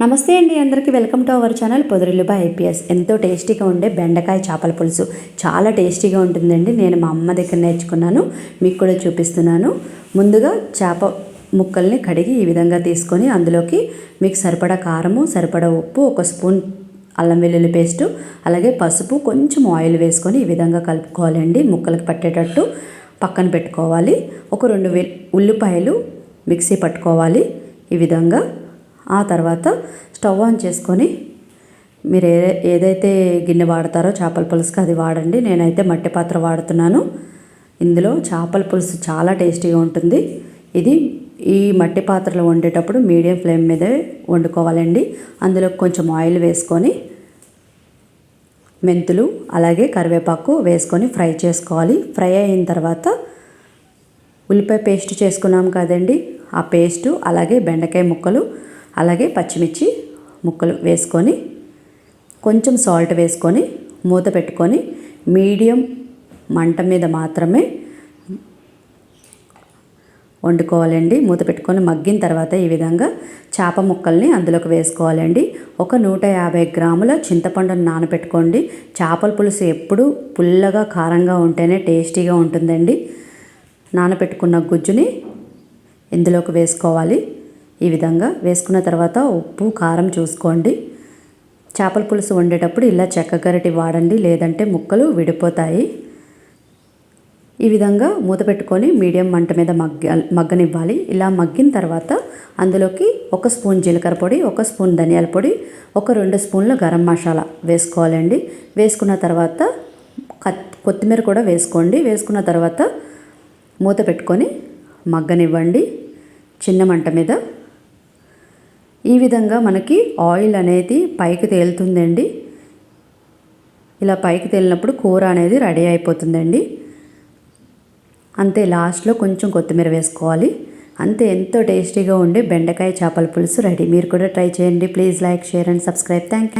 నమస్తే అండి, అందరికీ welcome to our channel Podarillu by IPS. ఎంతో టేస్టీగా ఉండే బెండకాయ చేపల పులుసు చాలా టేస్టీగా ఉంటుందండి. నేను మా అమ్మ దగ్గర నేర్చుకున్నాను, మీకు కూడా చూపిస్తున్నాను. ముందుగా చేప ముక్కల్ని కడిగి ఈ విధంగా తీసుకొని అందులోకి మీకు సరిపడా కారము, సరిపడా ఉప్పు, ఒక స్పూన్ అల్లం వెల్లుల్లి పేస్టు, అలాగే పసుపు, కొంచెం ఆయిల్ వేసుకొని ఈ విధంగా కలుపుకోవాలండి. ముక్కలకు పట్టేటట్టు పక్కన పెట్టుకోవాలి. ఒక 2 ఉల్లిపాయలు మిక్సీ పట్టుకోవాలి ఈ విధంగా. ఆ తర్వాత స్టవ్ ఆన్ చేసుకొని మీరు ఏదైతే గిన్నె వాడతారో చేపల పులుసుకి అది వాడండి. నేనైతే మట్టి పాత్ర వాడుతున్నాను. ఇందులో చేపల పులుసు చాలా టేస్టీగా ఉంటుంది. ఇది ఈ మట్టి పాత్రలో వండేటప్పుడు మీడియం ఫ్లేమ్ మీదే వండుకోవాలండి. అందులో కొంచెం ఆయిల్ వేసుకొని మెంతులు అలాగే కరివేపాకు వేసుకొని ఫ్రై చేసుకోవాలి. ఫ్రై అయిన తర్వాత ఉల్లిపాయ పేస్ట్ చేసుకున్నాం కదండి, ఆ పేస్టు అలాగే బెండకాయ ముక్కలు అలాగే పచ్చిమిర్చి ముక్కలు వేసుకొని కొంచెం సాల్ట్ వేసుకొని మూత పెట్టుకొని మీడియం మంట మీద మాత్రమే వండుకోవాలండి. మూత పెట్టుకొని మగ్గిన తర్వాత ఈ విధంగా చేప ముక్కల్ని అందులోకి వేసుకోవాలండి. ఒక 150 గ్రాముల చింతపండును నానబెట్టుకోండి. చేపల పులుసు ఎప్పుడు పుల్లగా కారంగా ఉంటేనే టేస్టీగా ఉంటుందండి. నానబెట్టుకున్న గుజ్జుని ఇందులోకి వేసుకోవాలి. ఈ విధంగా వేసుకున్న తర్వాత ఉప్పు కారం చూసుకోండి. చేపల పులుసు వండేటప్పుడు ఇలా చెక్క గరిటె వాడండి, లేదంటే ముక్కలు విడిపోతాయి. ఈ విధంగా మూత పెట్టుకొని మీడియం మంట మీద మగ్గనివ్వాలి. ఇలా మగ్గిన తర్వాత అందులోకి 1 స్పూన్ జీలకర్ర పొడి, 1 స్పూన్ ధనియాల పొడి, ఒక 2 స్పూన్ల గరం మసాలా వేసుకోవాలండి. వేసుకున్న తర్వాత కొత్తిమీర కూడా వేసుకోండి. వేసుకున్న తర్వాత మూత పెట్టుకొని మగ్గనివ్వండి చిన్న మంట మీద. ఈ విధంగా మనకి ఆయిల్ అనేది పైకి తేలుతుందండి. ఇలా పైకి తేలినప్పుడు కూర అనేది రెడీ అయిపోతుందండి. అంతే, లాస్ట్లో కొంచెం కొత్తిమీర వేసుకోవాలి. అంతే, ఎంతో టేస్టీగా ఉండే బెండకాయ చేపల పులుసు రెడీ. మీరు కూడా ట్రై చేయండి. Please like, share and subscribe. Thank you.